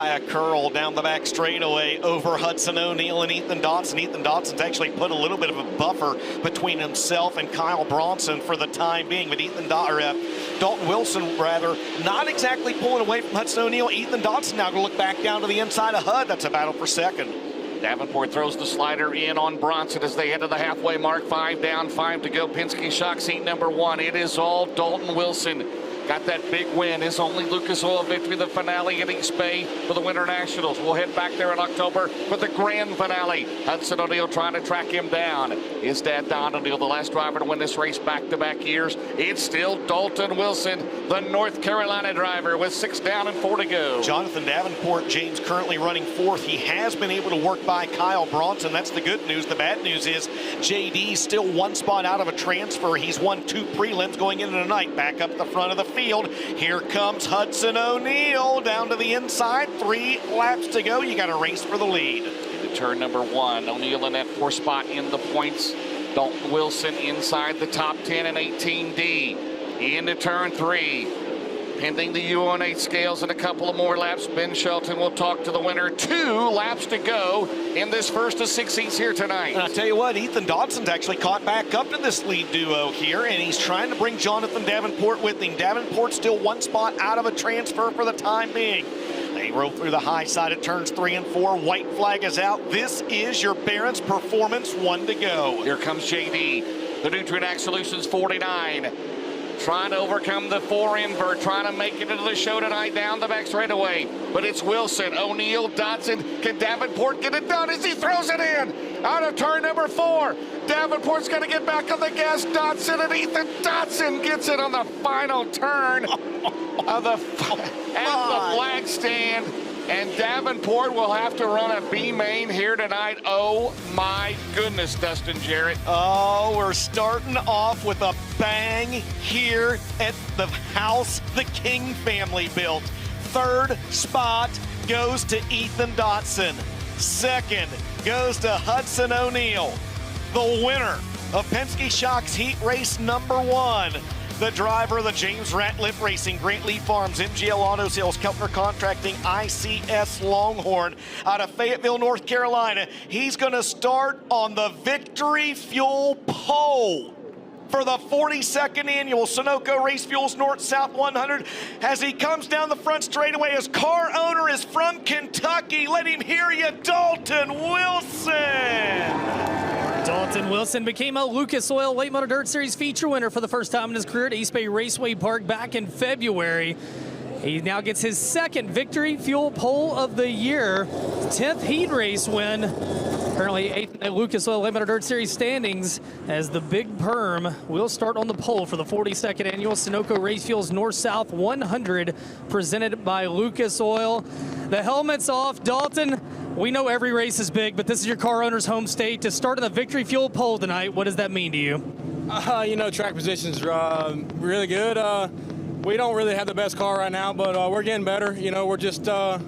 A curl down the back straightaway over Hudson O'Neal and Ethan Dotson. Ethan Dotson's actually put a little bit of a buffer between himself and Kyle Bronson for the time being, but Dalton Wilson, not exactly pulling away from Hudson O'Neal. Ethan Dotson now going to look back down to the inside of Hud. That's a battle for second. Davenport throws the slider in on Bronson as they head to the halfway mark. 5 down, 5 to go. Penske Shock seat number 1. It is all Dalton Wilson. Got that big win. His only Lucas Oil victory, the finale at East Bay for the Winter Nationals. We'll head back there in October for the grand finale. Hudson O'Neal trying to track him down. His dad, Don O'Neal, the last driver to win this race back-to-back years. It's still Dalton Wilson, the North Carolina driver, with 6 down and 4 to go. Jonathan Davenport, James, currently running 4th. He has been able to work by Kyle Bronson. That's the good news. The bad news is JD still 1 spot out of a transfer. He's won 2 prelims going into tonight. Back up the front of the field. Here comes Hudson O'Neal down to the inside. 3 laps to go. You got a race for the lead. Into turn number 1. O'Neal in that 4th spot in the points. Dalton Wilson inside the top 10 and 18D. Into turn 3. Pending the UON8 scales and a couple of more laps, Ben Shelton will talk to the winner. 2 laps to go in this first of 6 heats here tonight. And I'll tell you what, Ethan Dodson's actually caught back up to this lead duo here, and he's trying to bring Jonathan Davenport with him. Davenport's still 1 spot out of a transfer for the time being. They roll through the high side of turns 3 and 4. White flag is out. This is your Barron's Performance. 1 to go. Here comes JD, the Nutrient Solutions 49. Trying to overcome the 4 invert, trying to make it into the show tonight down the back straightaway. But it's Wilson, O'Neal, Dotson. Can Davenport get it done as he throws it in? Out of turn number 4. Davenport's going to get back on the gas. Dotson and Ethan Dotson gets it on the final turn of the flag stand. And Davenport will have to run a B main here tonight. Oh my goodness, Dustin Jarrett. Oh, we're starting off with a bang here at the house the King family built. 3rd spot goes to Ethan Dotson. 2nd goes to Hudson O'Neal. The winner of Penske Shock's heat race number 1. The driver of the James Ratliff Racing, Grant Lee Farms, MGL Auto Sales, Keltner Contracting, ICS Longhorn out of Fayetteville, North Carolina. He's going to start on the Victory Fuel pole for the 42nd annual Sunoco Race Fuels North-South 100 as he comes down the front straightaway. His car owner is from Kentucky. Let him hear you, Dalton Wilson. Dalton Wilson became a Lucas Oil Late Model Dirt Series feature winner for the first time in his career at East Bay Raceway Park back in February. He now gets his 2nd Victory Fuel pole of the year, 10th heat race win. Currently 8th at Lucas Oil Late Model Dirt Series standings as the Big Perm will start on the pole for the 42nd annual Sunoco Race Fuels North-South 100 presented by Lucas Oil. The helmet's off. Dalton, we know every race is big, but this is your car owner's home state. To start on the Victory Fuel pole tonight, what does that mean to you? Track position's really good. We don't really have the best car right now, but we're getting better. We're just, I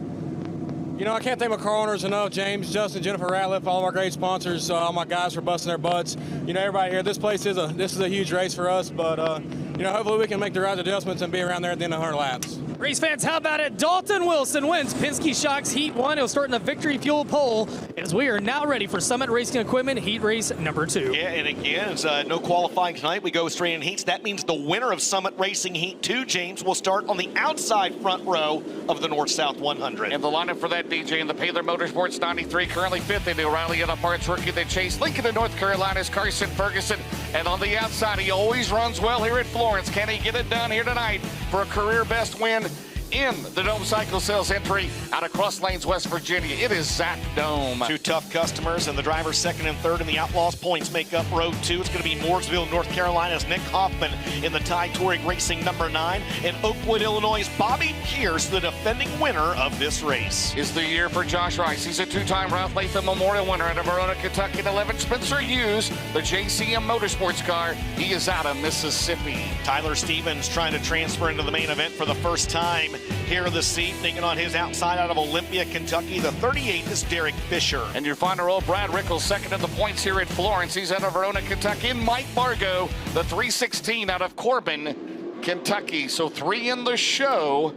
can't thank my car owners enough. James, Justin, Jennifer Ratliff, all of our great sponsors, all my guys for busting their butts. Everybody here. This is a huge race for us, but hopefully we can make the right adjustments and be around there at the end of 100 laps. Race fans, how about it? Dalton Wilson wins Penske Shock's Heat 1. He'll start in the Victory Fuel pole as we are now ready for Summit Racing Equipment Heat Race number 2. Yeah, and again, it's no qualifying tonight. We go straight in heats. That means the winner of Summit Racing Heat 2, James, will start on the outside front row of the North-South 100. And the lineup for that, DJ, in the Paler Motorsports 93, currently 5th in the O'Reilly Auto Parts rookie that Chase Lincoln in North Carolina's Carson Ferguson. And on the outside, he always runs well here at Florence. Can he get it done here tonight for a career best win in the Dome Cycle Sales entry out of Cross Lanes, West Virginia? It is Zach Dome. 2 tough customers, and the drivers 2nd and 3rd in the Outlaws points make up row 2. It's going to be Mooresville, North Carolina's Nick Hoffman in the Ty Touring Racing number 9, and Oakwood, Illinois' Bobby Pierce, the defending winner of this race. Is the year for Josh Rice. He's a 2-time Ralph Latham Memorial winner out of Verona, Kentucky. And 11, Spencer Hughes, the JCM Motorsports car. He is out of Mississippi. Tyler Stevens trying to transfer into the main event for the first time here this evening, and on his outside out of Olympia, Kentucky, the 38 is Derek Fisher. And your final row, Brad Rickles, 2nd in the points here at Florence. He's out of Verona, Kentucky. And Mike Bargo, the 316 out of Corbin, Kentucky. So 3 in the show.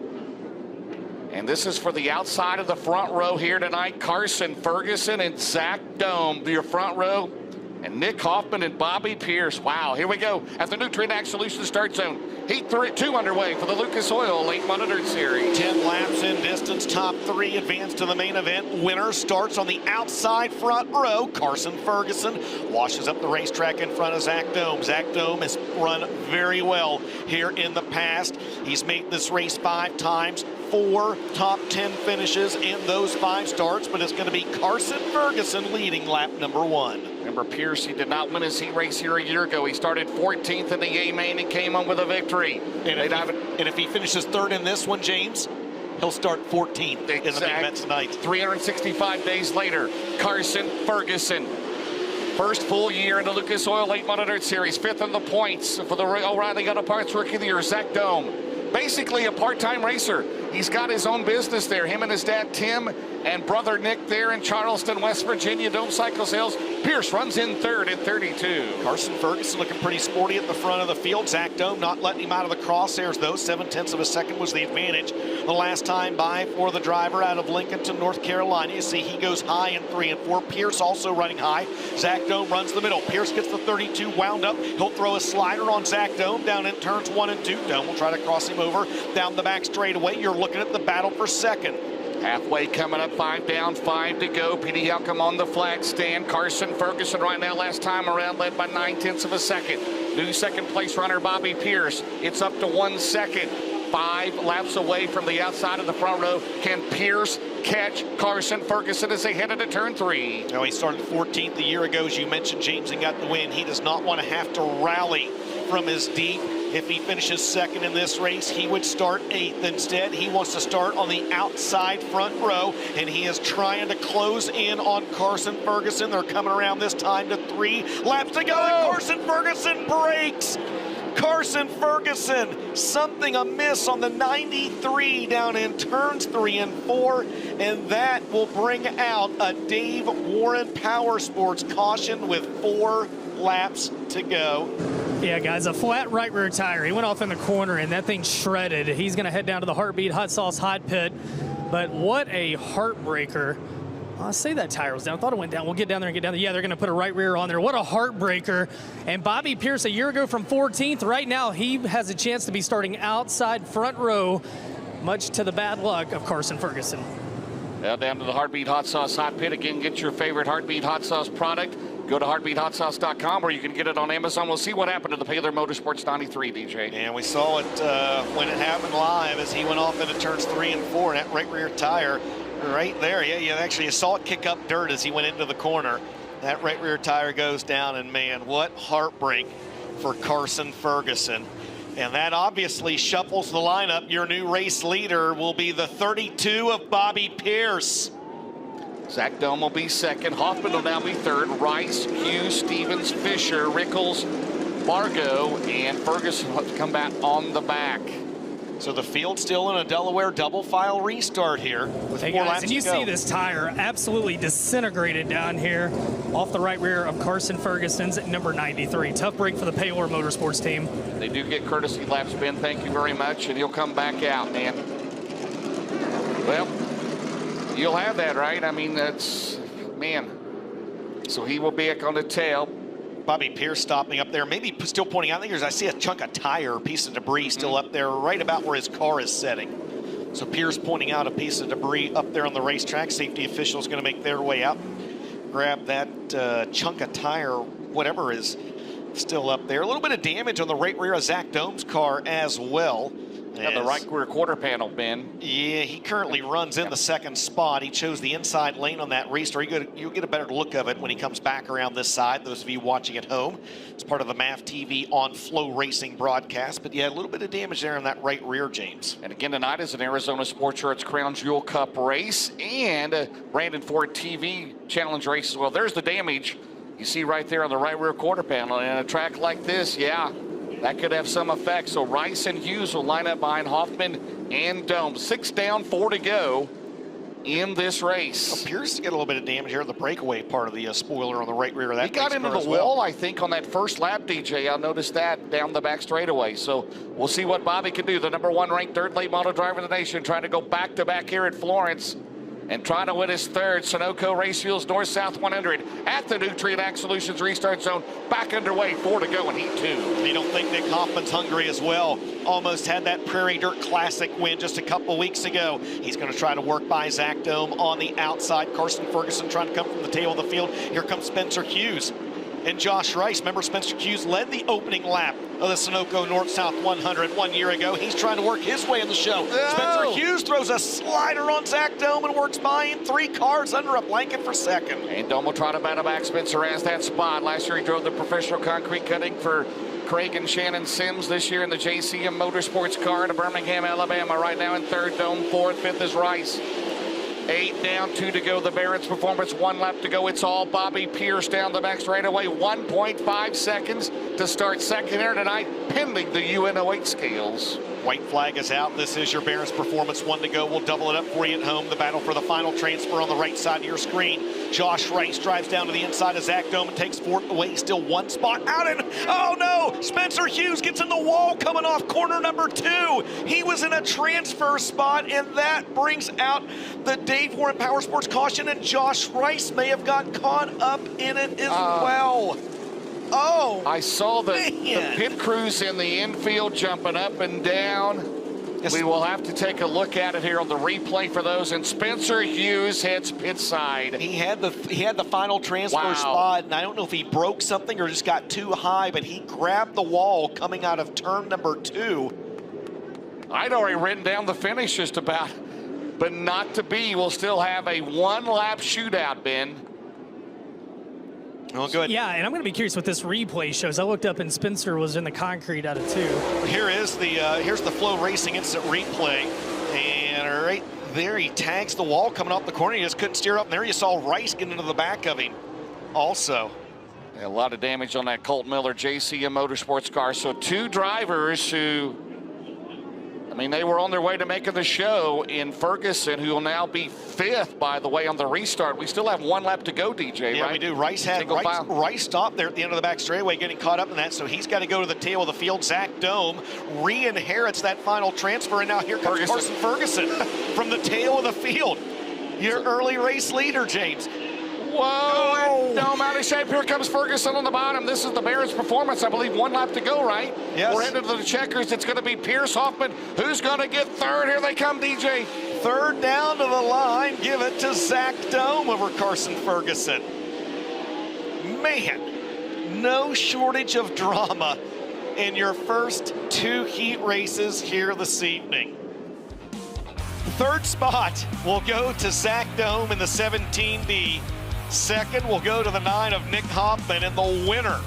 And this is for the outside of the front row here tonight. Carson Ferguson and Zach Dome, your front row. And Nick Hoffman and Bobby Pierce. Wow, here we go at the new Trinidad Solutions start zone. Heat 2 underway for the Lucas Oil Late Model Dirt Series. 10 laps in distance, top 3 advance to the main event. Winner starts on the outside front row. Carson Ferguson washes up the racetrack in front of Zach Dome. Zach Dome has run very well here in the past. He's made this race 5 times. 4 top 10 finishes in those 5 starts, but it's going to be Carson Ferguson leading lap number 1. Remember, Pierce, he did not win his heat race here a year ago. He started 14th in the A-Main and came on with a victory. And if he finishes 3rd in this one, James, he'll start 14th in the main event tonight. 365 days later, Carson Ferguson. First full year in the Lucas Oil Late Model Dirt Series. 5th in the points for the O'Reilly Auto Parts Rookie of the Year, Zach Dome. Basically a part-time racer. He's got his own business there. Him and his dad, Tim, and brother Nick there in Charleston, West Virginia, Dome Cycle Sales. Pierce runs in 3rd at 32. Carson Ferguson looking pretty sporty at the front of the field. Zach Dome not letting him out of the crosshairs, though. 0.7 of a second was the advantage the last time by for the driver out of Lincolnton, North Carolina. You see he goes high in 3 and 4. Pierce also running high. Zach Dome runs the middle. Pierce gets the 32 wound up. He'll throw a slider on Zach Dome down in turns 1 and 2. Dome will try to cross him over down the back straightaway. You're looking at the battle for second. Halfway coming up, 5 down, 5 to go. Petey Helcom on the flag stand. Carson Ferguson right now, last time around, led by 0.9 of a second. New second place runner, Bobby Pierce. It's up to 1 second. 5 laps away from the outside of the front row. Can Pierce catch Carson Ferguson as they head into turn 3? Now, he started 14th a year ago, as you mentioned, James, and got the win. He does not want to have to rally from his deep. If he finishes second in this race, he would start 8th. Instead, he wants to start on the outside front row, and he is trying to close in on Carson Ferguson. They're coming around this time to 3 laps to go, and Carson Ferguson breaks. Carson Ferguson, something amiss on the 93 down in turns 3 and 4, and that will bring out a Dave Warren Power Sports caution with 4 laps to go. Yeah, guys, a flat right rear tire. He went off in the corner, and that thing shredded. He's going to head down to the Heartbeat Hot Sauce Hot Pit, but what a heartbreaker. I say that tire was down. I thought it went down. We'll get down there and get down there. Yeah, they're going to put a right rear on there. What a heartbreaker. And Bobby Pierce, a year ago from 14th, right now he has a chance to be starting outside front row, much to the bad luck of Carson Ferguson. Now down to the Heartbeat Hot Sauce Hot Pit. Again, get your favorite Heartbeat Hot Sauce product. Go to heartbeathotsauce.com, or you can get it on Amazon. We'll see what happened to the Paylor Motorsports 93, DJ. And we saw it when it happened live as he went off into turns 3 and 4, and that right rear tire right there. Yeah, actually you saw it kick up dirt as he went into the corner. That right rear tire goes down, and man, what heartbreak for Carson Ferguson. And that obviously shuffles the lineup. Your new race leader will be the 32 of Bobby Pierce. Zach Dome will be second. Hoffman will now be third. Rice, Hughes, Stevens, Fisher, Rickles, Margot, and Ferguson will come back on the back. So the field still in a Delaware double file restart here. With hey 4 guys, laps and you to go. see this tire absolutely disintegrated down here off the right rear of Carson Ferguson's at number 93. Tough break for the Paylor Motorsports team. They do get courtesy laps, Ben. Thank you very much, and he'll come back out, man. Well, you'll have that, right? I mean, that's, man. So he will be back on the tail. Bobby Pierce stopping up there, maybe still pointing out. I see a chunk of tire, piece of debris still up there right about where his car is setting. So Pierce pointing out a piece of debris up there on the racetrack. Safety officials going to make their way out, grab that chunk of tire, whatever is still up there. A little bit of damage on the right rear of Zach Dome's car as well. Yeah, the right rear quarter panel, Ben. Yeah, he currently runs in the second spot. He chose the inside lane on that restart. You'll get a better look of it when he comes back around this side. Those of you watching at home, it's part of the MAF TV on FloRacing broadcast. But yeah, a little bit of damage there on that right rear, James. And again, tonight is an Arizona Sports Shorts Crown Jewel Cup race and a Brandon Ford TV Challenge race as well. There's the damage you see right there on the right rear quarter panel. And a track like this, yeah, that could have some effect. So Rice and Hughes will line up behind Hoffman and Dome. 6 down, 4 to go. in this race. Appears to get a little bit of damage here in the breakaway part of the spoiler on the right rear of that. He got race into car the as well. wall, I think, on that first lap, DJ. I noticed that down the back straightaway. So we'll see what Bobby can do. The #1 ranked third late model driver in the nation, trying to go back-to-back here at Florence and trying to win his third. Sunoco Race Fuels North-South 100 at the Nutrient Ag Solutions restart zone. Back underway, 4 to go in Heat 2. You don't think Nick Hoffman's hungry as well? Almost had that Prairie Dirt Classic win just a couple weeks ago. He's going to try to work by Zach Dome on the outside. Carson Ferguson trying to come from the tail of the field. Here comes Spencer Hughes and Josh Rice. Remember, Spencer Hughes led the opening lap of the Sunoco North-South 100 1 year ago. He's trying to work his way in the show. Oh. Spencer Hughes throws a slider on Zach Dome and works by him. 3 cars under a blanket for second. And Dome will try to battle back. Spencer has that spot. Last year he drove the professional concrete cutting for Craig and Shannon Sims. This year in the JCM Motorsports car to Birmingham, Alabama. Right now in third, Dome fourth, fifth is Rice. 8 down, 2 to go. The Barrett's Performance, 1 lap to go. It's all Bobby Pierce down the back straightaway. 1.5 seconds to start second here tonight, pending the UNO8 scales. White flag is out. This is your Barrett's Performance, 1 to go. We'll double it up for you at home. The battle for the final transfer on the right side of your screen. Josh Rice drives down to the inside of Zach Dome and takes fourth away. Still 1 spot out, and oh no! Spencer Hughes gets in the wall coming off corner number 2. He was in a transfer spot, and that brings out the Dave Warren Power Sports caution, and Josh Rice may have got caught up in it as well. Oh, I saw the man. pit crews in the infield jumping up and down. Yes. We will have to take a look at it here on the replay for those. And Spencer Hughes heads pit side. He had the final transfer Wow. spot, and I don't know if he broke something or just got too high, but he grabbed the wall coming out of turn number 2. I'd already written down the finish just about, but not to be. We'll still have a 1-lap shootout, Ben. Well, good. Yeah, and I'm going to be curious what this replay shows. I looked up and Spencer was in the concrete out of 2. Here is the here's the FloRacing instant replay, and right there he tags the wall coming off the corner. He just couldn't steer up. And there you saw Rice get into the back of him. Also, A lot of damage on that Colt Miller JCM Motorsports car. So 2 drivers who, I mean, they were on their way to making the show in Ferguson, who will now be 5th, by the way, on the restart. We still have 1 lap to go, DJ, yeah, right? we do. Rice stopped there at the end of the back straightaway, getting caught up in that, so he's got to go to the tail of the field. Zach Dome re-inherits that final transfer, and now here comes Carson Ferguson from the tail of the field. Your early race leader, James. Whoa, Dome out of shape. Here comes Ferguson on the bottom. This is the Barrett's Performance. I believe 1 lap to go, right? Yes. We're headed to the checkers. It's going to be Pierce Hoffman. Who's going to get 3rd? Here they come, DJ. 3rd down to the line. Give it to Zach Dome over Carson Ferguson. Man, no shortage of drama in your first 2 heat races here this evening. 3rd spot will go to Zach Dome in the 17B. 2nd will go to the 9 of Nick Hoffman, and the winner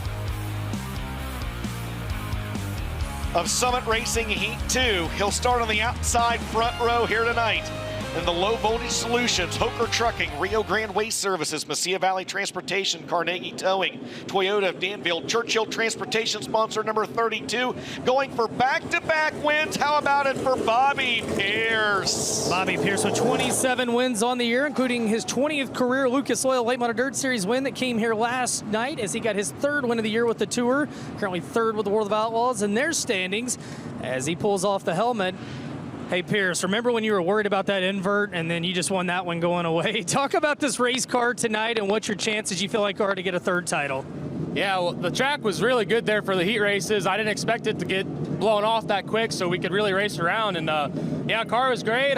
of Summit Racing Heat 2. He'll start on the outside front row here tonight. In the Low Voltage Solutions, Hoker Trucking, Rio Grande Waste Services, Mesilla Valley Transportation, Carnegie Towing, Toyota of Danville, Churchill Transportation sponsor number 32, going for back-to-back wins. How about it for Bobby Pierce? Bobby Pierce with 27 wins on the year, including his 20th career Lucas Oil Late Model Dirt Series win that came here last night as he got his 3rd win of the year with the Tour. Currently 3rd with the World of Outlaws in their standings as he pulls off the helmet. Hey, Pierce, remember when you were worried about that invert and then you just won that one going away? Talk about this race car tonight and what your chances you feel like are to get a 3rd title. Yeah, well, the track was really good there for the heat races. I didn't expect it to get blown off that quick, so we could really race around. And yeah, car was great.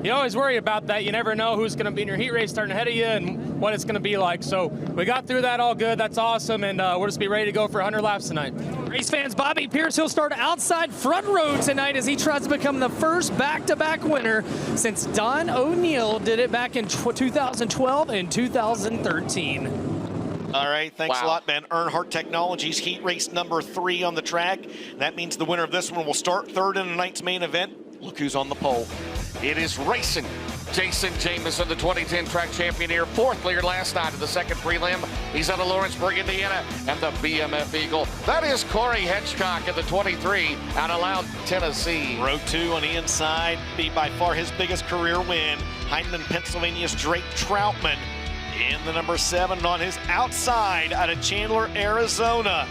You always worry about that. You never know who's going to be in your heat race starting ahead of you and what it's going to be like. So we got through that all good. That's awesome, and we'll just be ready to go for 100 laps tonight. Race fans, Bobby Pierce, he'll start outside front row tonight as he tries to become the first back-to-back winner since Don O'Neill did it back in 2012 and 2013. All right, thanks Wow. a lot, Ben. Earnhardt Technologies, heat race number 3 on the track. That means the winner of this one will start 3rd in tonight's main event. Look who's on the pole. It is racing Jason Jameson, the 2010 track champion here, fourth leader last night in the second prelim. He's out of Lawrenceburg, Indiana, and the BMF Eagle. That is Corey Hedgecock at the 23 out of Loudon, Tennessee. Row 2 on the inside, be by far his biggest career win. Heinemann, Pennsylvania's Drake Troutman in the number 7 on his outside out of Chandler, Arizona.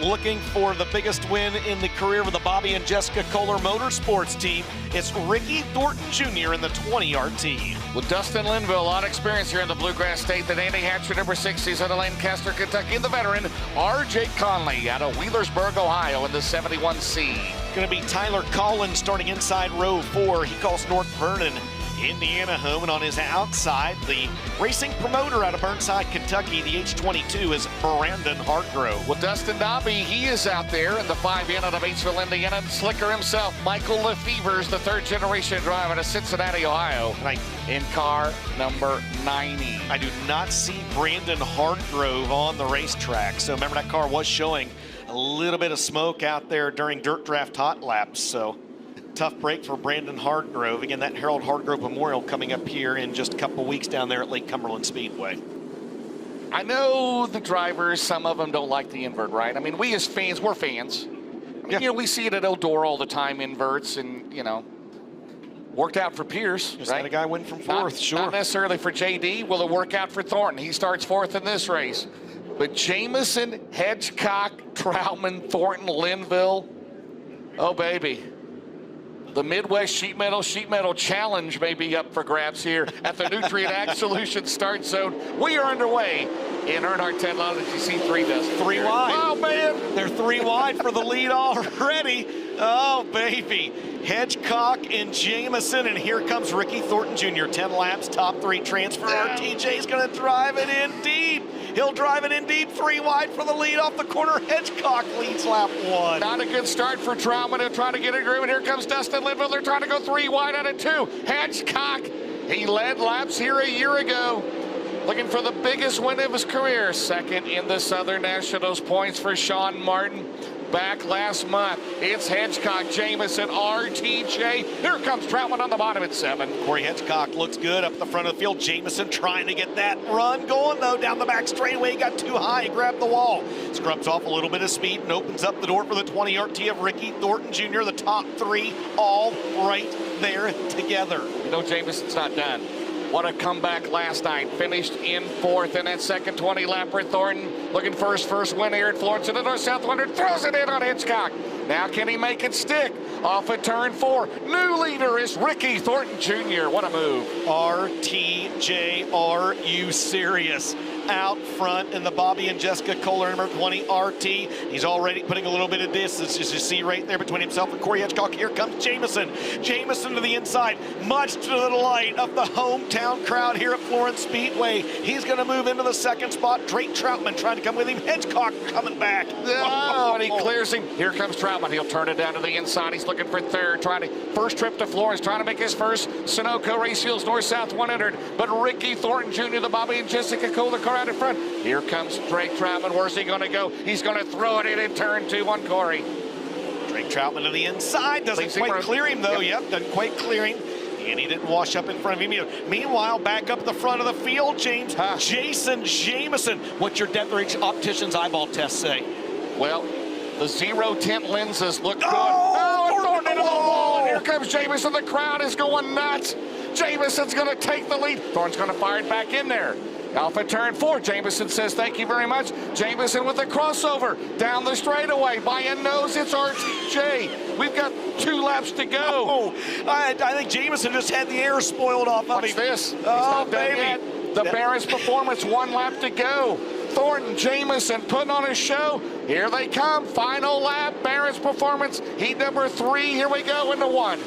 Looking for the biggest win in the career of the Bobby and Jessica Kohler Motorsports team. It's Ricky Thornton Jr. in the 20 RT. With Dustin Linville, a lot of experience here in the Bluegrass State. The Danny Hatcher, number 6, he's out of Lancaster, Kentucky. And the veteran, R.J. Conley out of Wheelersburg, Ohio in the 71C. Going to be Tyler Collins starting inside row 4. He calls North Vernon, Indiana home, and on his outside, the racing promoter out of Burnside, Kentucky, the H22 is Brandon Hartgrove. With Dustin Dobby, he is out there in the 5N out of Batesville, Indiana. Slicker himself, Michael Lefevers, the third generation driver out of Cincinnati, Ohio, in car number 90. I do not see Brandon Hartgrove on the racetrack. So remember, that car was showing a little bit of smoke out there during Dirt Draft Hot Laps. So tough break for Brandon Hartgrove. Again, that Harold Hartgrove Memorial coming up here in just a couple weeks down there at Lake Cumberland Speedway. I know the drivers, some of them don't like the invert, right? I mean, we as fans, we're fans. Yeah. You know, we see it at Eldora all the time, inverts, and, you know, worked out for Pierce, Just right? had a guy win from fourth, sure. Not necessarily for JD. Will it work out for Thornton? He starts fourth in this race. But Jameson, Hedgecock, Troutman, Thornton, Linville, oh, baby. The Midwest Sheet Metal Challenge may be up for grabs here at the Nutrient Ag Solutions Start Zone. We are underway in Earnhardt Ted Law. Did you see 3 does? 3 wide. Oh, man. They're 3 wide for the lead already. Oh, baby. Hedgecock and Jameson, and here comes Ricky Thornton Jr. 10 laps, top 3 transfer. RTJ's going to drive it in deep. He'll drive it in deep, 3 wide for the lead off the corner. Hedgecock leads lap 1. Not a good start for Troutman. They're trying to get a groove, and here comes Dustin Linville. They're trying to go 3 wide out of 2. Hedgecock, he led laps here a year ago, looking for the biggest win of his career. Second in the Southern Nationals, points for Sean Martin. Back last month, it's Hedgecock, Jameson, RTJ. Here comes Troutman on the bottom at 7. Corey Hedgecock looks good up the front of the field. Jameson trying to get that run going, though, down the back straightaway. He got too high and grabbed the wall. Scrubs off a little bit of speed and opens up the door for the 20 RT of Ricky Thornton Jr. The top 3 all right there together. You know Jameson's not done. What a comeback last night. Finished in 4th in that second 20-lapper. Thornton looking for his first win here at Florence in the North-South 100. Throws it in on Hedgecock. Now can he make it stick? Off at turn 4. New leader is Ricky Thornton Jr. What a move. RTJ, are you serious? Out front in the Bobby and Jessica Kohler number 20 RT. He's already putting a little bit of distance, as you see right there between himself and Corey Hedgecock. Here comes Jameson. Jameson to the inside, much to the delight of the hometown crowd here at Florence Speedway. He's going to move into the second spot. Drake Troutman trying to come with him. Hedgecock coming back. Oh, and he clears him. Here comes Troutman. He'll turn it down to the inside. He's looking for third. First trip to Florence, trying to make his first Sunoco Race Fuels North-South 100. But Ricky Thornton Jr., the Bobby and Jessica Kohler car out in front. Here comes Drake Troutman. Where's he going to go? He's going to throw it in turn 2 on Corey. Drake Troutman to the inside. Doesn't quite clear him, though. Yep, doesn't quite clear him. And he didn't wash up in front of him. Meanwhile, back up the front of the field, Jason Jameson. What's your Death Ridge Optician's eyeball test say? Well, the 0 tint lenses look good. Oh, Thornton into the wall. And here comes Jameson. The crowd is going nuts. Jameson's going to take the lead. Thornton's going to fire it back in there. Alpha turn 4. Jameson says thank you very much. Jameson with a crossover down the straightaway. By a nose, it's RTJ. We've got 2 laps to go. Oh, I think Jameson just had the air spoiled off of him. Watch this. He's Oh, not done baby. yet. The Barron's Performance, 1 lap to go. Thornton, Jameson putting on a show. Here they come. Final lap. Barron's Performance, heat number 3. Here we go into 1.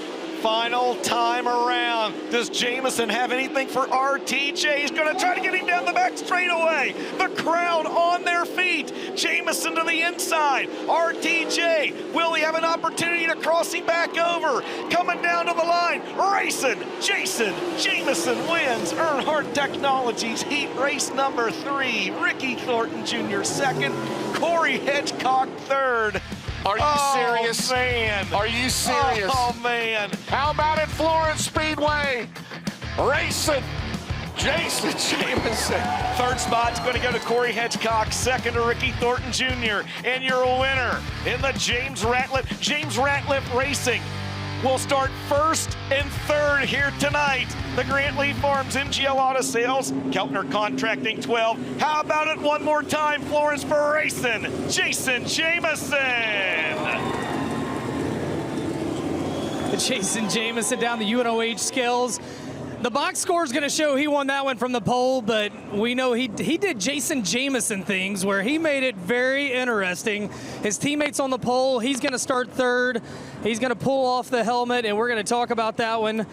Final time around. Does Jameson have anything for RTJ? He's going to try to get him down the back straightaway. The crowd on their feet. Jameson to the inside. RTJ, will he have an opportunity to cross him back over? Coming down to the line, racing. Jason Jameson wins Earnhardt Technologies heat race number 3. Ricky Thornton Jr. second. Corey Hedgecock third. Are you serious? Man. Are you serious? Oh, man. How about at Florence Speedway? racing. Jason Jameson. Third spot's going to go to Corey Hedgecock. Second to Ricky Thornton Jr. And your winner in the James Ratliff Racing will start first and third here tonight. The Grant Lee Farms MGL Auto Sales, Keltner Contracting 12. How about it one more time, Florence, for racing, Jason Jameson. Jason Jameson down the UNOH scales. The box score is going to show he won that one from the pole, but we know he did Jason Jameson things where he made it very interesting. His teammates on the pole, he's going to start third. He's going to pull off the helmet, and we're going to talk about that one.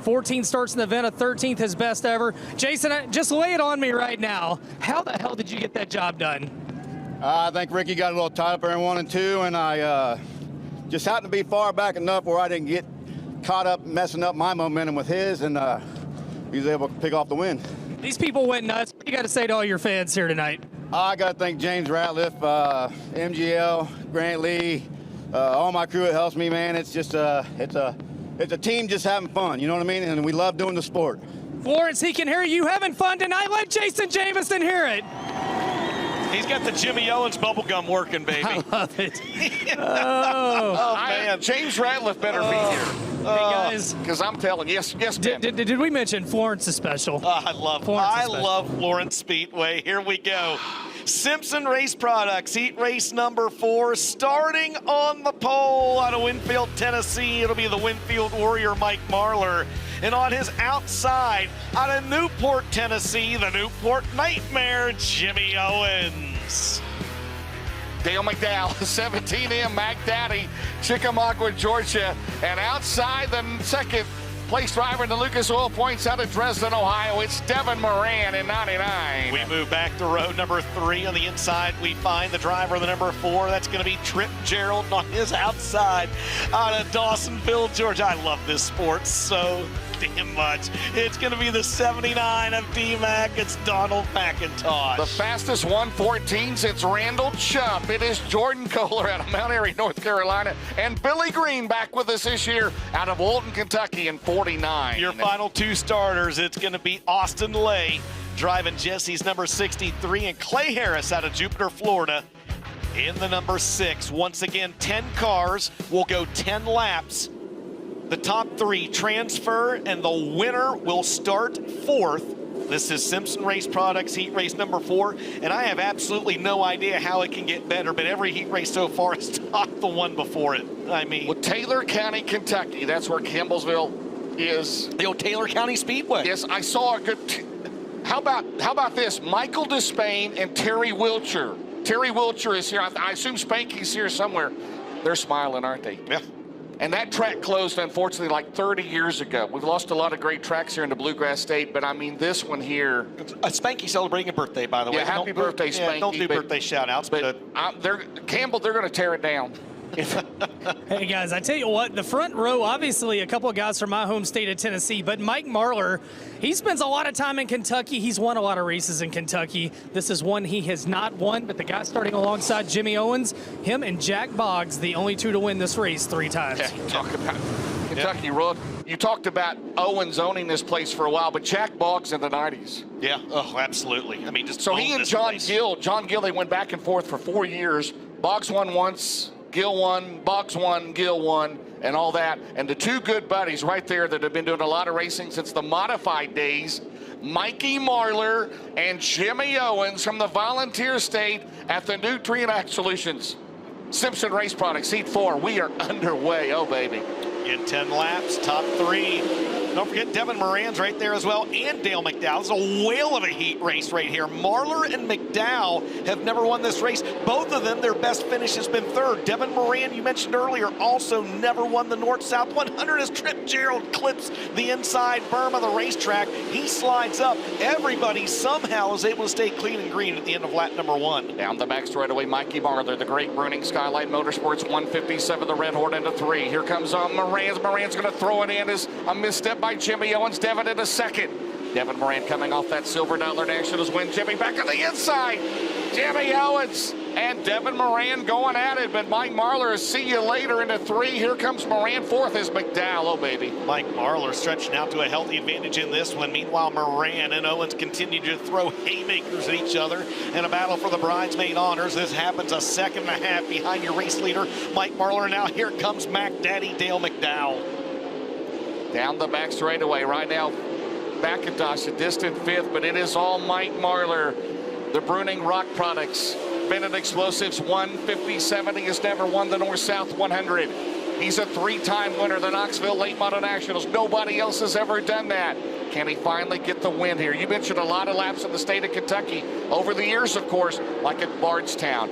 14 starts in the event, a 13th his best ever. Jason, just lay it on me right now. How the hell did you get that job done? I think Ricky got a little tied up there in 1 and 2, and I just happened to be far back enough where I didn't get caught up messing up my momentum with his, and he was able to pick off the win. These people went nuts. What do you got to say to all your fans here tonight? I got to thank James Ratliff, MGL, Grant Lee, all my crew that helps me, man. It's just it's a team just having fun, you know what I mean? And we love doing the sport. Florence, he can hear you having fun tonight. Let Jason Jameson hear it. He's got the Jimmy Owens bubblegum working, baby. I love it. Oh, man. James Ratliff better be here. Hey, guys. Because I'm telling you, yes, Ben. Did we mention Florence is special? I love Florence Speedway. Here we go. Simpson Race Products, heat race number 4, starting on the pole out of Winfield, Tennessee. It'll be the Winfield Warrior, Mike Marlar. And on his outside, out of Newport, Tennessee, the Newport Nightmare, Jimmy Owens. Dale McDowell, 17M, Mac Daddy, Chickamauga, Georgia. And outside the second place driver in the Lucas Oil Points out of Dresden, Ohio, it's Devin Moran in 99. We move back to row number 3. On the inside, we find the driver of the number 4. That's going to be Trip Gerald on his outside out of Dawsonville, Georgia. I love this sport so damn much. It's going to be the 79 of D-Mac. It's Donald McIntosh. The fastest 114 since Randall Chubb. It is Jordan Kohler out of Mount Airy, North Carolina, and Billy Green back with us this year out of Walton, Kentucky in 49. Your final 2 starters, it's going to be Austin Lay driving Jesse's number 63 and Clay Harris out of Jupiter, Florida in the number 6. Once again, 10 cars will go 10 laps. The top 3 transfer, and the winner will start 4th. This is Simpson Race Products heat race number 4, and I have absolutely no idea how it can get better, but every heat race so far has topped the one before it. I mean, well, Taylor County, Kentucky, that's where Campbellsville is. The old Taylor County Speedway. Yes, I saw a good. How about this? Michael Despain and Terry Wilcher. Terry Wilcher is here. I assume Spanky's here somewhere. They're smiling, aren't they? Yeah. And that track closed, unfortunately, like 30 years ago. We've lost a lot of great tracks here in the Bluegrass State, but I mean, this one here. Spanky celebrating a birthday, by the way. Yeah, happy birthday, Spanky. Yeah, don't do birthday shout-outs. But Campbell, they're going to tear it down. Hey, guys, I tell you what, the front row, obviously a couple of guys from my home state of Tennessee, but Mike Marlar, he spends a lot of time in Kentucky. He's won a lot of races in Kentucky. This is one he has not won, but the guy starting alongside Jimmy Owens, him and Jack Boggs, the only 2 to win this race 3 times. Yeah, talk about Kentucky Road. You talked about Owens owning this place for a while, but Jack Boggs in the 90s. Yeah, oh, absolutely. I mean, just so he and John Gill, they went back and forth for 4 years. Boggs won once, Gill won, Boggs won, Gill won, and all that. And the 2 good buddies right there that have been doing a lot of racing since the modified days, Mikey Marlar and Jimmy Owens from the Volunteer State at the Nutrient Solutions. Simpson Race Products, Heat 4. We are underway. Oh, baby. In 10 laps, top 3. Don't forget Devin Moran's right there as well, and Dale McDowell. It's a whale of a heat race right here. Marlar and McDowell have never won this race. Both of them, their best finish has been 3rd. Devin Moran, you mentioned earlier, also never won the North-South 100 as Trip Gerald clips the inside berm of the racetrack. He slides up. Everybody somehow is able to stay clean and green at the end of lap number 1. Down the back straightaway, Mikey Marlar, the great Bruning Skylight Motorsports 157, the Red Hornet into 3. Here comes Moran. Moran's going to throw it in as a misstep by Jimmy Owens. Devin in a second. Devin Moran coming off that Silver Dollar Nationals win. Jimmy back on the inside. Jimmy Owens and Devin Moran going at it, but Mike Marlar, see you later into 3. Here comes Moran, 4th is McDowell. Oh, baby. Mike Marlar stretching out to a healthy advantage in this one. Meanwhile, Moran and Owens continue to throw haymakers at each other in a battle for the bridesmaid honors. This happens a second and a half behind your race leader, Mike Marlar. Now here comes Mac Daddy Dale McDowell. Down the back straightaway right now. McIntosh a distant 5th, but it is all Mike Marlar. The Bruning Rock Products, Bennett Explosives 157. He has never won the North-South 100. He's a 3-time winner of the Knoxville Late Model Nationals. Nobody else has ever done that. Can he finally get the win here? You mentioned a lot of laps in the state of Kentucky over the years, of course, like at Bardstown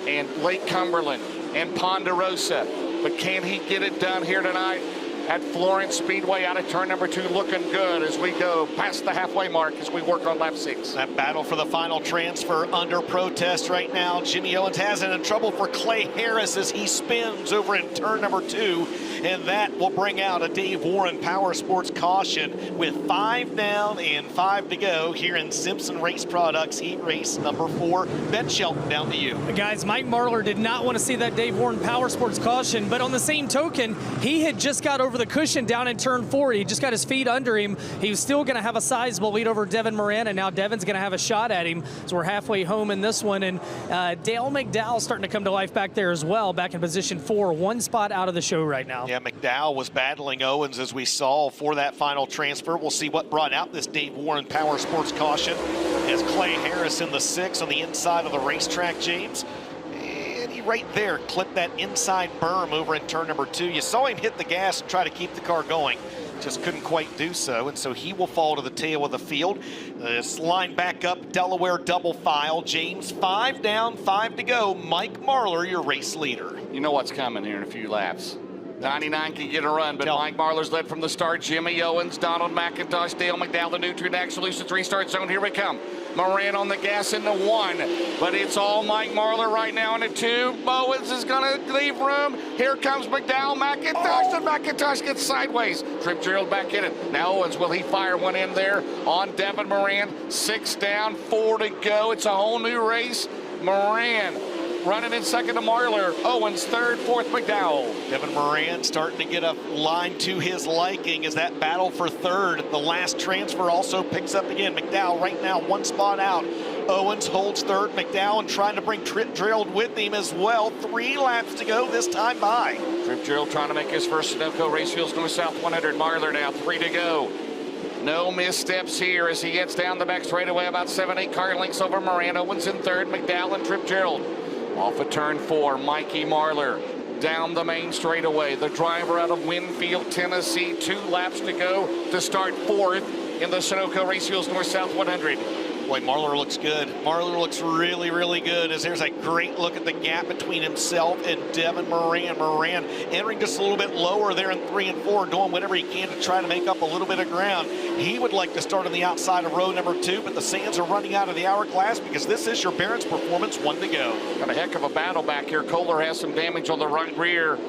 and Lake Cumberland and Ponderosa. But can he get it done here tonight at Florence Speedway out of turn number 2, looking good as we go past the halfway mark as we work on lap 6. That battle for the final transfer under protest right now. Jimmy Owens has it in trouble for Clay Harris as he spins over in turn number 2, and that will bring out a Dave Warren Power Sports caution with 5 down and 5 to go here in Simpson Race Products heat race number 4. Ben Shelton, down to you. Guys, Mike Marlar did not want to see that Dave Warren Power Sports caution, but on the same token, he had just got over the cushion down in turn 4. He just got his feet under him. He was still going to have a sizable lead over Devin Moran, and now Devin's going to have a shot at him. So we're halfway home in this one, and Dale McDowell starting to come to life back there as well, back in position 4, 1 spot out of the show right now. Yeah, McDowell was battling Owens as we saw for that final transfer. We'll see what brought out this Dave Warren Power Sports caution as Clay Harris in the 6 on the inside of the racetrack, James. Right there, clip that inside berm over in turn number 2. You saw him hit the gas and try to keep the car going. Just couldn't quite do so, and so he will fall to the tail of the field. This line back up, Delaware double file. James, 5 down, 5 to go. Mike Marlar, your race leader. You know what's coming here in a few laps. 99 can get a run, but Mike Marlar's led from the start. Jimmy Owens, Donald McIntosh, Dale McDowell, the Nutrient Ag Solutions restart zone. Here we come. Moran on the gas in the 1, but it's all Mike Marlar right now in the 2. Owens is going to leave room. Here comes McDowell, McIntosh, and McIntosh gets sideways. Trip Gerald back in it. Now Owens, will he fire one in there on Devin Moran? 6 down, 4 to go. It's a whole new race. Moran running in second to Marlar. Owens third, 4th McDowell. Devin Moran starting to get a line to his liking as that battle for 3rd. The last transfer also picks up again. McDowell right now 1 spot out. Owens holds 3rd. McDowell and trying to bring Trip Gerald with him as well. 3 laps to go this time by. Trip Gerald trying to make his first Sunoco Race Fuels North-South 100. Marlar now 3 to go. No missteps here as he gets down the back straightaway about 7-8 car lengths over Moran. Owens in 3rd. McDowell and Trip Gerald. Off of turn 4, Mikey Marlar down the main straightaway. The driver out of Winfield, Tennessee. 2 laps to go to start 4th in the Sunoco Race Fuels North-South 100. Boy, Marlar looks good. Marlar looks really, really good as there's a great look at the gap between himself and Devin Moran. Moran entering just a little bit lower there in 3 and 4, doing whatever he can to try to make up a little bit of ground. He would like to start on the outside of row number 2, but the sands are running out of the hourglass because this is your Barron's Performance 1 to go. Got a heck of a battle back here. Kohler has some damage on the right rear.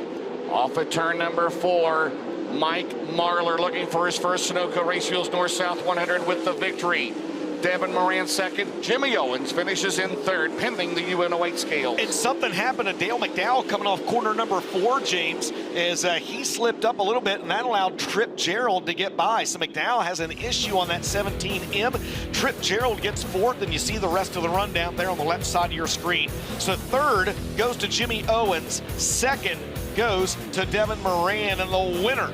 Off of turn number 4, Mike Marlar looking for his first Sunoco Race Fuels North-South 100 with the victory. Devin Moran 2nd. Jimmy Owens finishes in 3rd, pending the UNO8 scale. And something happened to Dale McDowell coming off corner number 4, James, as he slipped up a little bit, and that allowed Trip Gerald to get by. So McDowell has an issue on that 17M. Trip Gerald gets 4th, and you see the rest of the rundown there on the left side of your screen. So 3rd goes to Jimmy Owens. 2nd goes to Devin Moran, and the winner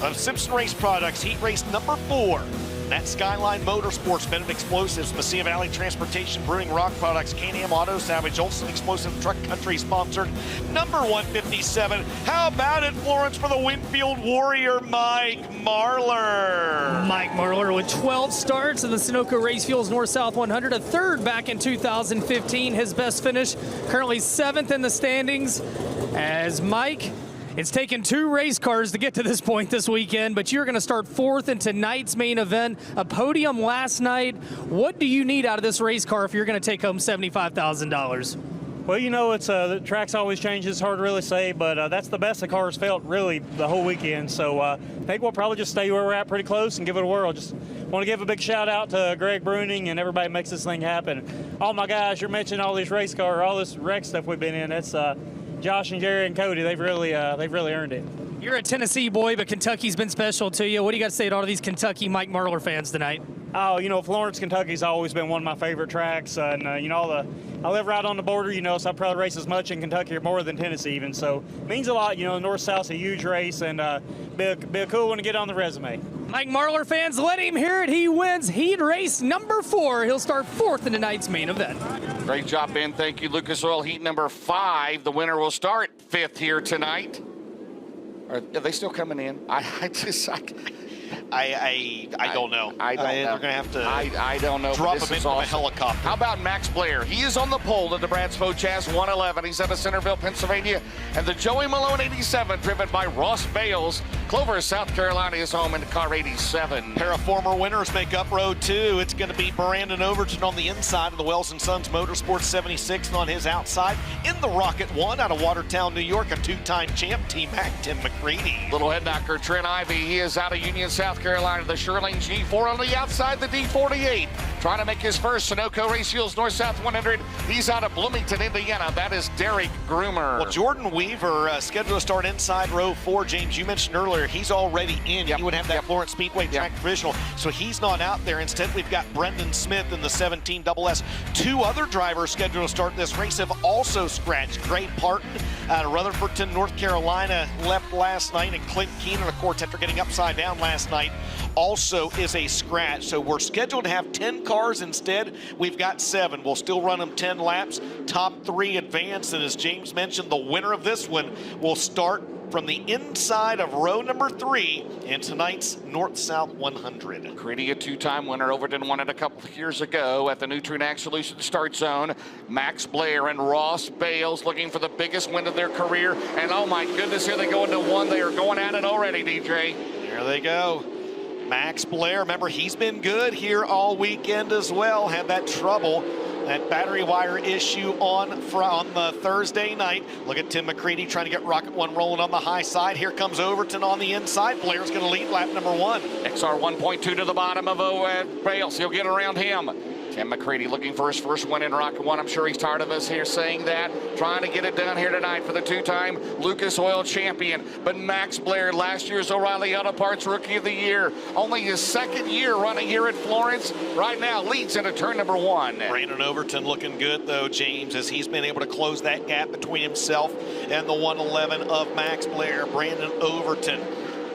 of Simpson Race Products heat race number 4. That's Skyline Motorsports, Bennett Explosives, Mesilla Valley Transportation, Brewing Rock Products, Can-Am Auto Salvage, Olson Explosive Truck Country sponsored. Number 157. How about it, Florence, for the Winfield Warrior, Mike Marlar? Mike Marlar with 12 starts in the Sunoco Race Fuels North-South 100, a 3rd back in 2015. His best finish, currently 7th in the standings. As Mike, it's taken 2 race cars to get to this point this weekend, but you're going to start 4th in tonight's main event, a podium last night. What do you need out of this race car if you're going to take home $75,000? Well, you know, it's the track's always changes. It's hard to really say, but that's the best the cars felt really the whole weekend. So I think we'll probably just stay where we're at pretty close and give it a whirl. Just want to give a big shout out to Greg Bruning and everybody makes this thing happen. All my guys, you're mentioning all these race car, all this wreck stuff we've been in. That's Josh and Jerry and Cody. They've really earned it. You're a Tennessee boy, but Kentucky's been special to you. What do you got to say to all of these Kentucky Mike Marlar fans tonight? Oh, you know, Florence, Kentucky's always been one of my favorite tracks, and you know, I live right on the border, you know, so I probably race as much in Kentucky or more than Tennessee even. So it means a lot, you know. North-South's a huge race, and be a cool one to get on the resume. Mike Marlar fans, let him hear it. He wins heat race number 4. He'll start 4th in tonight's main event. Great job, Ben. Thank you. Lucas Oil heat number 5. The winner will start 5th here tonight. Are they still coming in? I don't know. I don't know. They're going to have to I don't know. drop This him is into a awesome. helicopter. How about Max Blair? He is on the pole of the Bradsfo Chaz 111. He's out of Centerville, Pennsylvania. And the Joey Malone 87, driven by Ross Bales. Clover, South Carolina is home in car 87. Pair of former winners make up row 2. It's going to be Brandon Overton on the inside of the Wells & Sons Motorsports 76, and on his outside in the Rocket 1 out of Watertown, New York, a 2-time champ, T-Mac Tim McCready. Little head knocker, Trent Ivey. He is out of Union, South Carolina. The Sherling G4 on the outside, the D48. Trying to make his first Sunoco Race Fuels North-South 100. He's out of Bloomington, Indiana. That is Derek Groomer. Well, Jordan Weaver scheduled to start inside row 4. James, you mentioned earlier, he's already in. He would have that Florence Speedway track provisional, so he's not out there. Instead, we've got Brendan Smith in the 17 SS. 2 other drivers scheduled to start this race have also scratched. Gray Parton out of Rutherfordton, North Carolina, left last night, and Clint Keenan, of course, after getting upside down last night, also is a scratch. So we're scheduled to have 10 cars instead. We've got 7. We'll still run them 10 laps. Top 3 advance, and as James mentioned, the winner of this one will start from the inside of row number 3 in tonight's North-South 100. McCready, a 2-time winner. Overton won it a couple of years ago at the Nutrien Ag Solutions start zone. Max Blair and Ross Bales looking for the biggest win of their career. And oh my goodness, here they go into 1. They are going at it already, DJ. There they go. Max Blair, remember, he's been good here all weekend as well. Had that trouble, that battery wire issue on the Thursday night. Look at Tim McCready trying to get Rocket 1 rolling on the high side. Here comes Overton on the inside. Blair's going to lead lap number 1. XR 1.2 to the bottom of Bales. He'll get around him. Tim McCready looking for his first win in Rocket 1. I'm sure he's tired of us here saying that. Trying to get it done here tonight for the 2-time Lucas Oil champion. But Max Blair, last year's O'Reilly Auto Parts Rookie of the Year. Only his 2nd year running here at Florence. Right now leads into turn number 1. Brandon Overton looking good, though, James, as he's been able to close that gap between himself and the 111 of Max Blair. Brandon Overton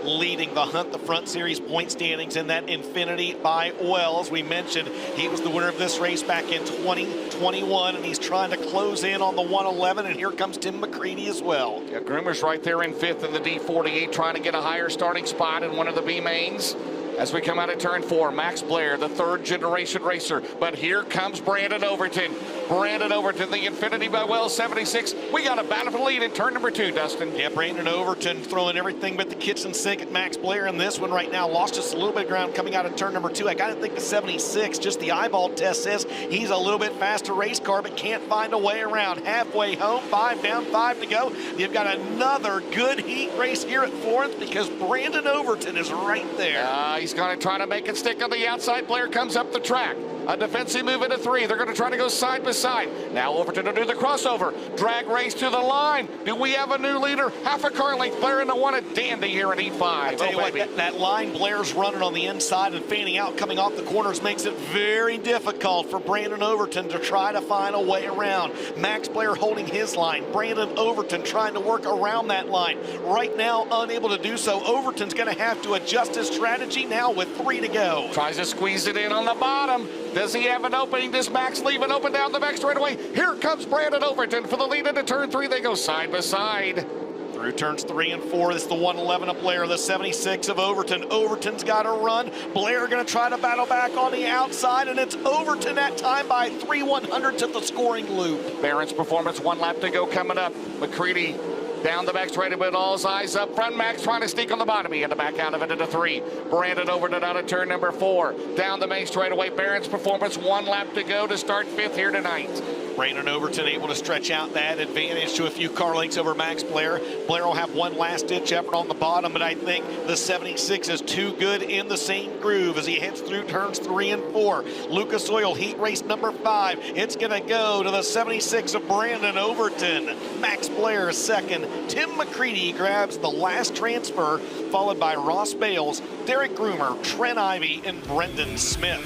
leading the Hunt the Front Series point standings in that Infinity by Wells. We mentioned he was the winner of this race back in 2021, and he's trying to close in on the 111, and here comes Tim McCready as well. Yeah, Groomer's right there in 5th in the D48, trying to get a higher starting spot in one of the B mains. As we come out of turn 4, Max Blair, the 3rd-generation racer. But here comes Brandon Overton. Brandon Overton, the Infinity by Wells 76. We got a battle for the lead in turn number 2, Dustin. Yeah, Brandon Overton throwing everything but the kitchen sink at Max Blair in this one right now. Lost just a little bit of ground coming out of turn number 2. I got to think the 76, just the eyeball test says he's a little bit faster race car, but can't find a way around. Halfway home, 5 down, 5 to go. You've got another good heat race here at Florence because Brandon Overton is right there. He's going to try to make it stick on the outside. Blair comes up the track. A defensive move into 3. They're going to try to go side by side. Now Overton to do the crossover. Drag race to the line. Do we have a new leader? Half a car length. Blair in the 1 at Dandy here in E5. I tell you what, that line Blair's running on the inside and fanning out coming off the corners makes it very difficult for Brandon Overton to try to find a way around. Max Blair holding his line. Brandon Overton trying to work around that line. Right now, unable to do so. Overton's going to have to adjust his strategy now with 3 to go. Tries to squeeze it in on the bottom. Does he have an opening? Does Max leave it open down the back straightaway? Here comes Brandon Overton for the lead into turn 3. They go side by side. Through turns 3 and 4, this is the 111 of Blair, the 76 of Overton. Overton's got to run. Blair going to try to battle back on the outside, and it's Overton that time by 3/100ths at the scoring loop. Barron's performance, 1 lap to go coming up. McCready down the back straight with all his eyes up front. Max trying to sneak on the bottom. He had to back out of it into 3. Brandon Overton out of turn number 4. Down the main straightaway. Barron's performance, 1 lap to go to start 5th here tonight. Brandon Overton able to stretch out that advantage to a few car lengths over Max Blair. Blair will have one last-ditch effort on the bottom, but I think the 76 is too good in the same groove as he heads through turns 3 and 4. Lucas Oil, heat race number 5. It's going to go to the 76 of Brandon Overton. Max Blair is second. Tim McCready grabs the last transfer, followed by Ross Bales, Derek Groomer, Trent Ivey, and Brendan Smith.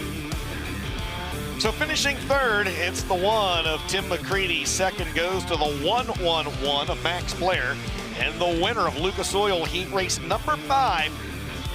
So finishing third, it's the 1 of Tim McCready. Second goes to the 1-1-1 of Max Blair. And the winner of Lucas Oil heat race number 5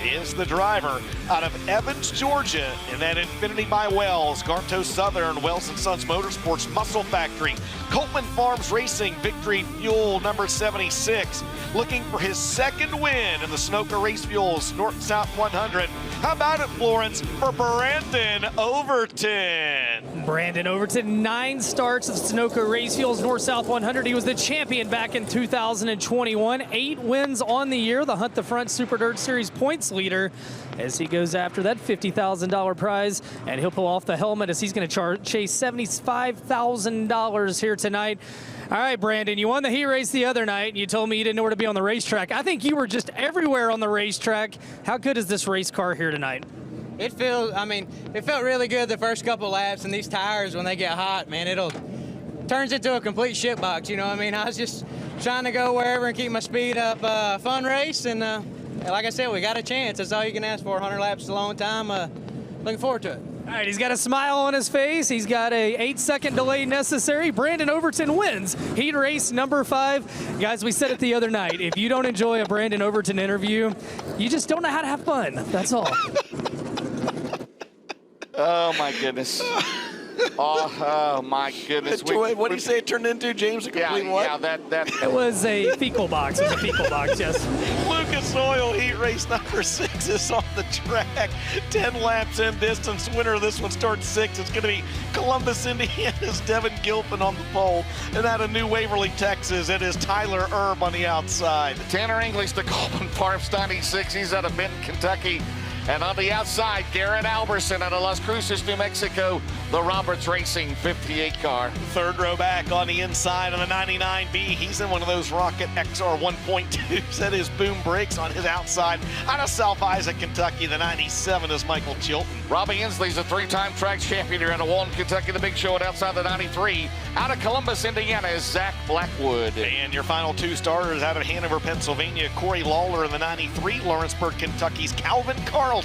is the driver out of Evans, Georgia, in that Infinity by Wells, Garto Southern, Wells & Sons Motorsports Muscle Factory, Coltman Farms Racing Victory Fuel number 76, looking for his second win in the Sunoco Race Fuels North-South 100. How about it, Florence, for Brandon Overton? Brandon Overton, 9 starts of Sunoco Race Fuels North-South 100. He was the champion back in 2021. 8 wins on the year, the Hunt the Front Super Dirt Series points leader, as he goes after that $50,000 prize, and he'll pull off the helmet as he's going to chase $75,000 here tonight. All right, Brandon, you won the heat race the other night, and you told me you didn't know where to be on the racetrack. I think you were just everywhere on the racetrack. How good is this race car here tonight? It felt really good the first couple laps, and these tires, when they get hot, man, turns into a complete shit box, you know what I mean? I was just trying to go wherever and keep my speed up. Fun race, and like I said, we got a chance. That's all you can ask for. 100 laps is a long time. Looking forward to it. All right, he's got a smile on his face. He's got a 8-second delay necessary. Brandon Overton wins heat race number 5. Guys, we said it the other night. If you don't enjoy a Brandon Overton interview, you just don't know how to have fun. That's all. Oh, my goodness. Oh my goodness. What do you say it turned into, James? A complete what? Yeah, that. It was a fecal box. It was a fecal box, yes. Lucas Oil heat race number 6 is on the track. 10 laps in distance. Winner of this one starts 6. It's going to be Columbus, Indiana's Devin Gilpin on the pole. And out of New Waverly, Texas, it is Tyler Erb on the outside. Tanner English, the Coltman Farms 96. He's out of Benton, Kentucky. And on the outside, Garrett Alberson out of Las Cruces, New Mexico, the Roberts Racing 58 car. Third row back on the inside on the 99B. He's in one of those Rocket XR 1.2s. That is boom brakes on his outside. Out of South Isaac, Kentucky, the 97 is Michael Chilton. Robbie Inslee's a 3-time track champion here out of Walton, Kentucky, the big show at outside the 93. Out of Columbus, Indiana is Zach Blackwood. And your final 2 starters out of Hanover, Pennsylvania, Corey Lawler in the 93, Lawrenceburg, Kentucky's Calvin Carlton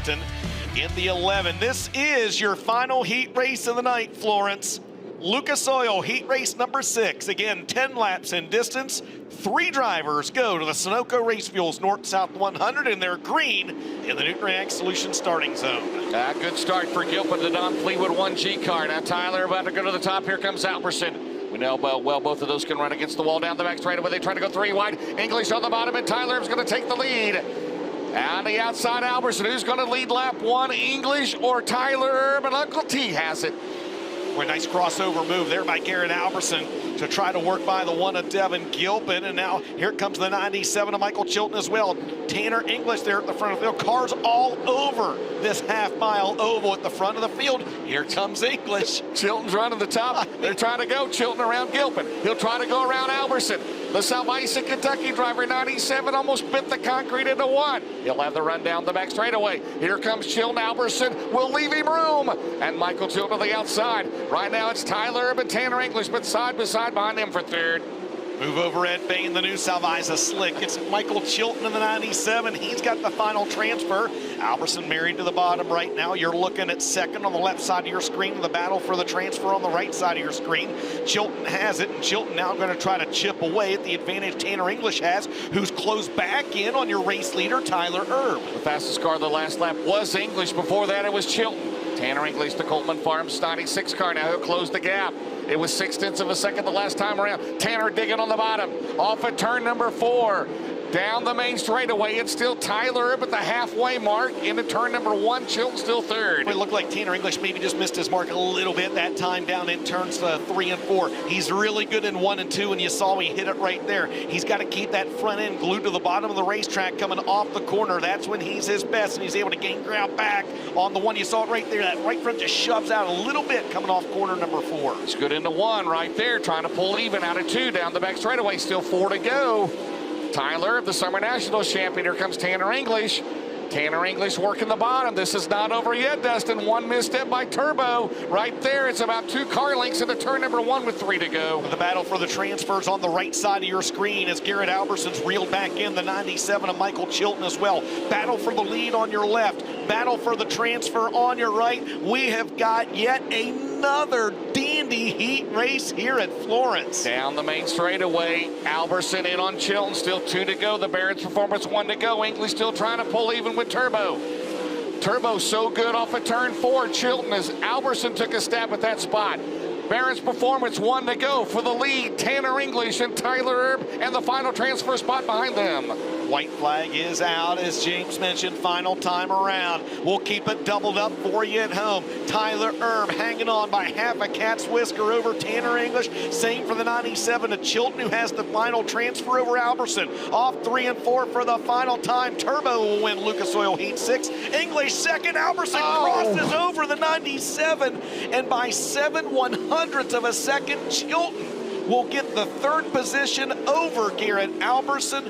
in the 11. This is your final heat race of the night, Florence. Lucas Oil heat race number 6. Again, 10 laps in distance. 3 drivers go to the Sunoco Race Fuels North-South 100 in their green in the Nutrient Solutions starting zone. Good start for Gilpin, the Don Fleetwood 1G car. Now Tyler about to go to the top. Here comes Alberson. We know well both of those can run against the wall down the back straightaway. They try to go 3 wide. English on the bottom, and Tyler is going to take the lead. On the outside, Alberson. Who's going to lead lap 1, English or Tyler Erb? And Uncle T has it. Well, a nice crossover move there by Garrett Alberson to try to work by the 1 of Devin Gilpin. And now here comes the 97 of Michael Chilton as well. Tanner English there at the front of the field. Cars all over this half-mile oval at the front of the field. Here comes English. Chilton's running the top. They're trying to go Chilton around Gilpin. He'll try to go around Alberson. The South Isaac, Kentucky driver, 97, almost bit the concrete into 1. He'll have the run down the back straightaway. Here comes Chilton. Alberson will leave him room. And Michael Chilton to the outside. Right now it's Tyler Erb and Tanner English, but side by side behind them for 3rd. Move over Ed Bain, the new South Isaac slick. It's Michael Chilton in the 97. He's got the final transfer. Alberson married to the bottom right now. You're looking at 2nd on the left side of your screen. The battle for the transfer on the right side of your screen. Chilton has it, and Chilton now going to try to chip away at the advantage Tanner English has, who's closed back in on your race leader, Tyler Erb. The fastest car the last lap was English. Before that, it was Chilton. Tanner English, the Coltman Farms 96 car. Now he'll close the gap. It was 0.6 of a second the last time around. Tanner digging on the bottom. Off at turn number 4. Down the main straightaway, it's still Tyler Erb at the halfway mark. Into turn number 1, Chilton still third. It looked like Tanner English maybe just missed his mark a little bit that time down in turns 3 and 4. He's really good in 1 and 2, and you saw he hit it right there. He's got to keep that front end glued to the bottom of the racetrack coming off the corner. That's when he's his best, and he's able to gain ground back on the one. You saw it right there. That right front just shoves out a little bit coming off corner number 4. It's good into 1 right there, trying to pull even out of 2 down the back straightaway. Still 4 to go. Tyler, the Summer Nationals champion. Here comes Tanner English. Tanner English working the bottom. This is not over yet, Dustin. 1 misstep by Turbo. Right there, it's about 2 car lengths into turn number 1 with 3 to go. The battle for the transfers on the right side of your screen as Garrett Alberson's reeled back in the 97 of Michael Chilton as well. Battle for the lead on your left. Battle for the transfer on your right. We have got yet another dandy heat race here at Florence. Down the main straightaway, Alberson in on Chilton, still 2 to go. The Barrett's Performance 1 to go. English still trying to pull even with Turbo. Turbo so good off of turn 4. Chilton as Alberson took a stab at that spot. Barrett's Performance 1 to go for the lead. Tanner English and Tyler Erb and the final transfer spot behind them. White flag is out, as James mentioned, final time around. We'll keep it doubled up for you at home. Tyler Erb hanging on by half a cat's whisker over Tanner English. Same for the 97 to Chilton, who has the final transfer over Alberson. Off 3 and 4 for the final time. Turbo will win Lucas Oil Heat 6. English second. Alberson crosses over the 97. And by 7/100ths of a second, Chilton will get the 3rd position over Garrett Alberson.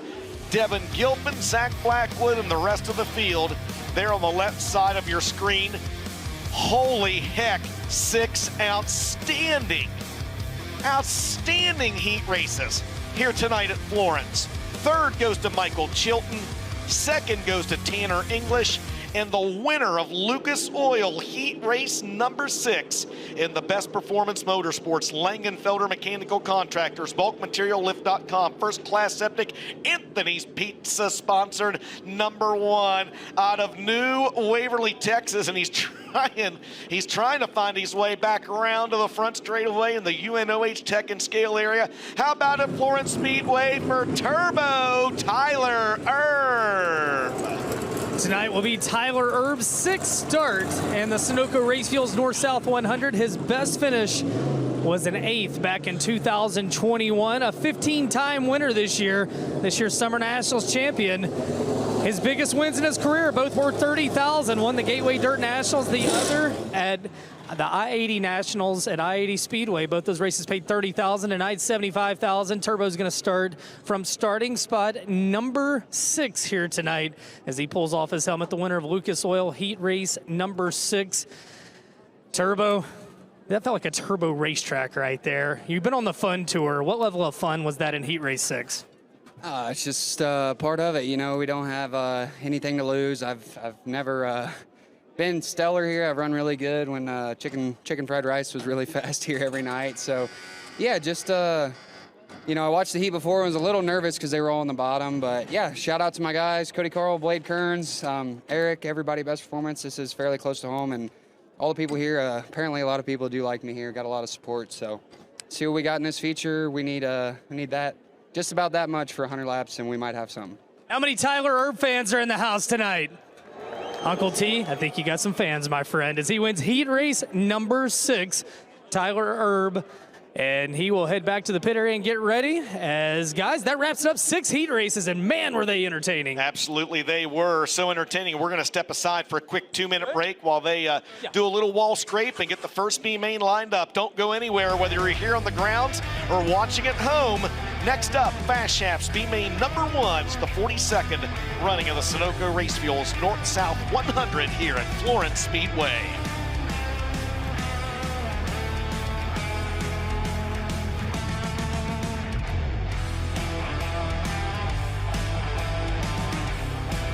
Devin Gilpin, Zach Blackwood, and the rest of the field there on the left side of your screen. Holy heck, 6 outstanding heat races here tonight at Florence. 3rd goes to Michael Chilton, 2nd goes to Tanner English, and the winner of Lucas Oil Heat Race number 6 in the Best Performance Motorsports, Langenfelder Mechanical Contractors, BulkMaterialLift.com, First Class Septic, Anthony's Pizza sponsored number 1 out of New Waverly, Texas, and he's trying to find his way back around to the front straightaway in the UNOH Tech and Scale area. How about at Florence Speedway for Turbo, Tyler Erb? Tonight will be Tyler Erb's 6th start in the Sunoco Race Fuels North-South 100. His best finish was an 8th back in 2021. A 15-time winner this year. This year's Summer Nationals champion. His biggest wins in his career, both worth $30,000. One the Gateway Dirt Nationals, the other at the I-80 Nationals at I-80 Speedway. Both those races paid $30,000 and I'd $75,000. Turbo's going to start from starting spot number 6 here tonight as he pulls off his helmet. The winner of Lucas Oil Heat Race number 6. Turbo, that felt like a turbo racetrack right there. You've been on the fun tour. What level of fun was that in Heat Race 6? It's just part of it. You know, we don't have anything to lose. I've never been stellar here. I've run really good when chicken fried rice was really fast here every night. So, yeah, just, you know, I watched the heat before. I was a little nervous because they were all on the bottom. But, yeah, shout out to my guys, Cody Carl, Blade Kearns, Eric, everybody, Best Performance. This is fairly close to home. And all the people here, apparently a lot of people do like me here. Got a lot of support. So, see what we got in this feature. We need that. Just about that much for 100 laps, and we might have some. How many Tyler Erb fans are in the house tonight? Uncle T, I think you got some fans, my friend, as he wins Heat Race number 6. Tyler Erb, and he will head back to the pit area and get ready. As, guys, that wraps it up. 6 heat races, and man, were they entertaining. Absolutely, they were so entertaining. We're going to step aside for a quick 2-minute break while they do a little wall scrape and get the first B main lined up. Don't go anywhere, whether you're here on the grounds or watching at home. Next up, Fast Shafts B main number 1. It's the 42nd running of the Sunoco Race Fuels North-South 100 here at Florence Speedway.